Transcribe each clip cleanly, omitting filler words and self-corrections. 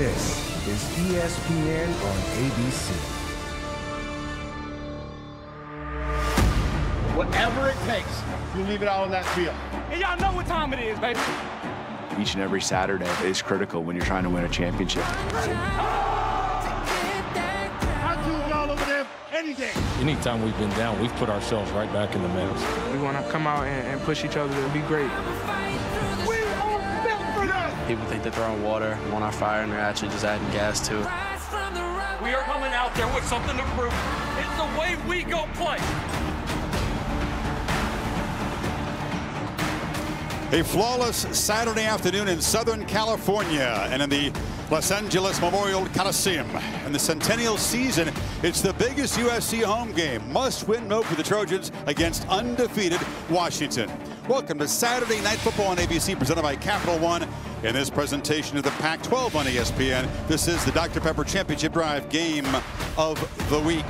This is ESPN on ABC. Whatever it takes, you leave it out on that field. And y'all know what time it is, baby. Each and every Saturday is critical when you're trying to win a championship. I'll do it all over there any day. Anytime we've been down, we've put ourselves right back in the mix. We want to come out and push each other to be great. We are built for this. People think they're throwing water on our fire, and they're actually just adding gas to it. We are coming out there with something to prove. It's the way we go play. A flawless Saturday afternoon in Southern California and in the Los Angeles Memorial Coliseum. In the centennial season, it's the biggest USC home game. Must-win mode for the Trojans against undefeated Washington. Welcome to Saturday Night Football on ABC, presented by Capital One. In this presentation of the Pac-12 on ESPN, this is the Dr. Pepper Championship Drive game of the week.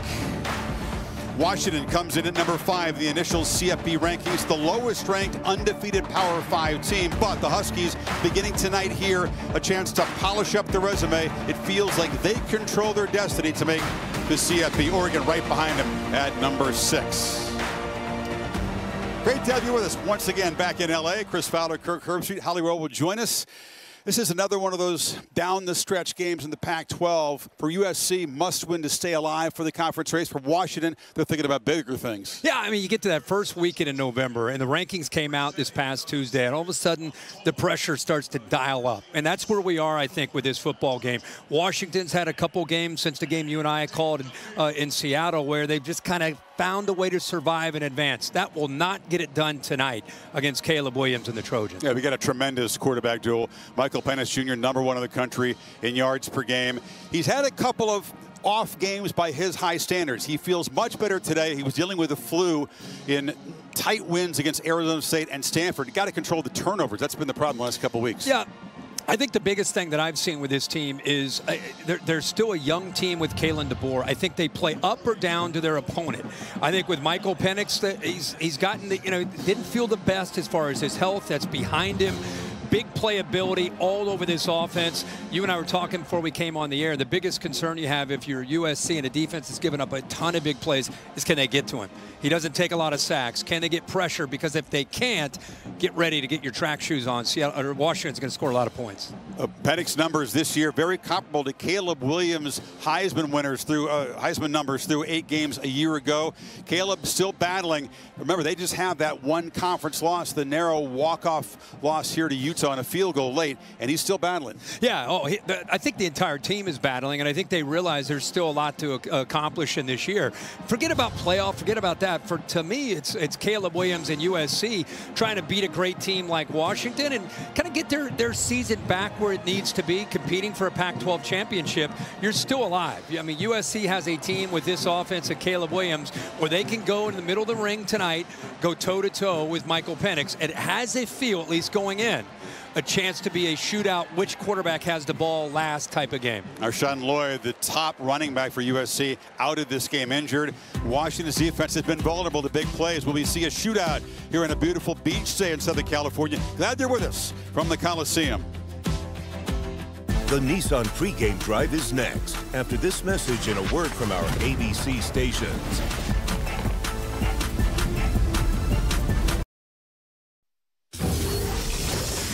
Washington comes in at number 5 in the initial CFP rankings, the lowest ranked undefeated Power 5 team. But the Huskies beginning tonight here, a chance to polish up the resume. It feels like they control their destiny to make the CFP. Oregon right behind them at number 6. Great to have you with us once again back in LA. Chris Fowler, Kirk Herbstreit, Holly Rowe will join us. This is another one of those down-the-stretch games in the Pac-12. For USC, must-win to stay alive for the conference race. For Washington, they're thinking about bigger things. Yeah, I mean, you get to that first weekend in November, and the rankings came out this past Tuesday, and all of a sudden, the pressure starts to dial up. And that's where we are, I think, with this football game. Washington's had a couple games since the game you and I called in Seattle, where they've just kind of found a way to survive and advance. That will not get it done tonight against Caleb Williams and the Trojans. Yeah, we got a tremendous quarterback duel. Michael Penix Jr., #1 in the country in yards per game. He's had a couple of off games by his high standards. He feels much better today. He was dealing with the flu in tight wins against Arizona State and Stanford. You got to control the turnovers. That's been the problem the last couple of weeks. Yeah. I think the biggest thing that I've seen with this team is they're still a young team with Kalen DeBoer. I think they play up or down to their opponent. I think with Michael Penix, he's gotten the, didn't feel the best as far as his health. That's behind him. Big playability all over this offense. You and I were talking before we came on the air. The biggest concern you have if you're USC and a defense that's given up a ton of big plays is, can they get to him? He doesn't take a lot of sacks. Can they get pressure? Because if they can't, get ready to get your track shoes on. Seattle or Washington's going to score a lot of points. Penix numbers this year very comparable to Caleb Williams' Heisman numbers through 8 games a year ago. Caleb still battling. Remember, they just have that one conference loss, the narrow walk-off loss here to Utah on a field goal late, and he's still battling. Yeah, I think the entire team is battling, and I think they realize there's still a lot to accomplish in this year. Forget about playoff, forget about that. To me, it's Caleb Williams and USC trying to beat a great team like Washington and kind of get their season back where it needs to be, competing for a Pac-12 championship. You're still alive. I mean, USC has a team with this offense of Caleb Williams where they can go in the middle of the ring tonight, go toe-to-toe with Michael Penix. It has a feel, at least going in, a chance to be a shootout, which quarterback has the ball last type of game. Marshawn Lloyd, the top running back for USC, out of this game injured. Washington's defense has been vulnerable to big plays. Will we see a shootout here in a beautiful beach day in Southern California? Glad you're with us from the Coliseum. The Nissan pregame drive is next, after this message and a word from our ABC stations.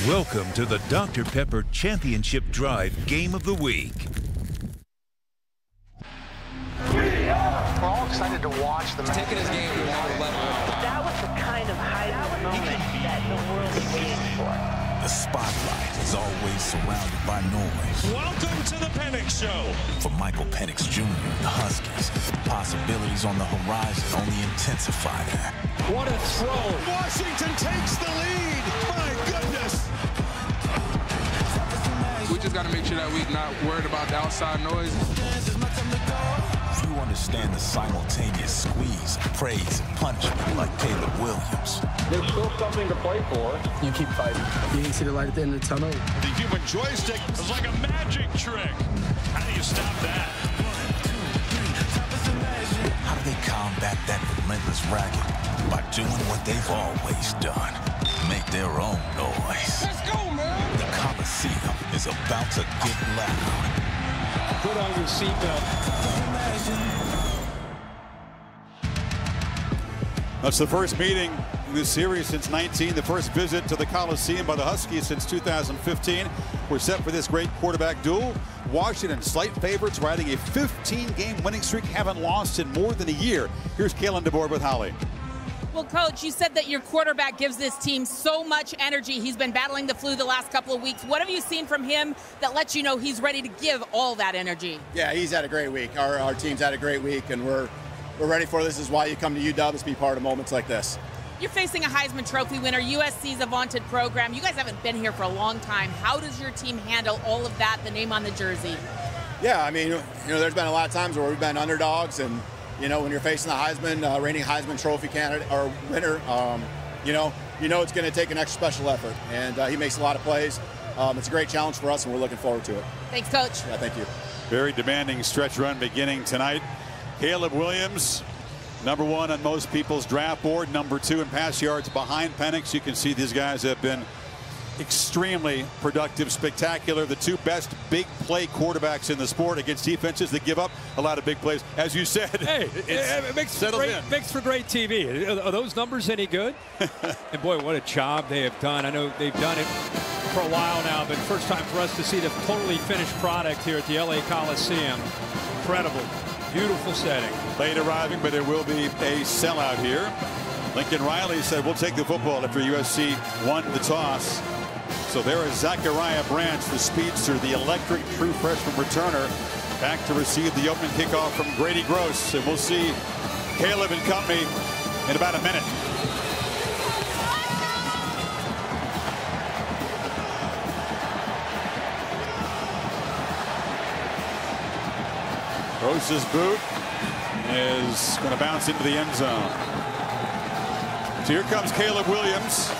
Welcome to the Dr. Pepper Championship Drive Game of the Week. We're all excited to watch them. Taking his game to another level. That was the kind of highlight moment that the world is waiting for. The spotlight is always surrounded by noise. Welcome to the Penix Show. For Michael Penix Jr., the Huskies, possibilities on the horizon only intensify that. What a throw. Washington takes the lead. My goodness. We just got to make sure that we're not worried about the outside noise. Few understand the simultaneous squeeze, praise, and punishment like Caleb Williams. There's still something to play for. You keep fighting. You can see the light at the end of the tunnel. The human joystick is like a magic trick. How do you stop that? How do they combat that relentless racket? By doing what they've always done. Make their own noise. Let's go, man! The Coliseum is is about to get loud. Put on your seatbelt. That's the first meeting in this series since 19, the first visit to the Coliseum by the Huskies since 2015. We're set for this great quarterback duel. Washington, slight favorites, riding a 15-game winning streak, haven't lost in more than a year. Here's Kalen DeBoer with Holly. Well, Coach, you said that your quarterback gives this team so much energy. He's been battling the flu the last couple of weeks. What have you seen from him that lets you know he's ready to give all that energy? Yeah, he's had a great week. Our team's had a great week, and we're ready for this. This is why you come to UW, is be part of moments like this. You're facing a Heisman Trophy winner. USC's a vaunted program. You guys haven't been here for a long time. How does your team handle all of that, the name on the jersey? Yeah, I mean, there's been a lot of times where we've been underdogs, and when you're facing the Heisman, reigning Heisman Trophy candidate or winner, it's going to take an extra special effort, and he makes a lot of plays. It's a great challenge for us, and we're looking forward to it. Thanks, Coach. Yeah, thank you. Very demanding stretch run beginning tonight. Caleb Williams, #1 on most people's draft board, #2 in pass yards behind Penix. You can see these guys have been extremely productive, spectacular. The two best big play quarterbacks in the sport against defenses that give up a lot of big plays. As you said, hey, it makes for great TV. Are those numbers any good? And boy, what a job they have done. I know they've done it for a while now, but first time for us to see the totally finished product here at the LA Coliseum. Incredible. Beautiful setting. Late arriving, but there will be a sellout here. Lincoln Riley said, we'll take the football after USC won the toss. So there is Zachariah Branch, the speedster, the electric true freshman returner, back to receive the opening kickoff from Grady Gross. And we'll see Caleb and company in about a minute. Gross's boot is going to bounce into the end zone. So here comes Caleb Williams.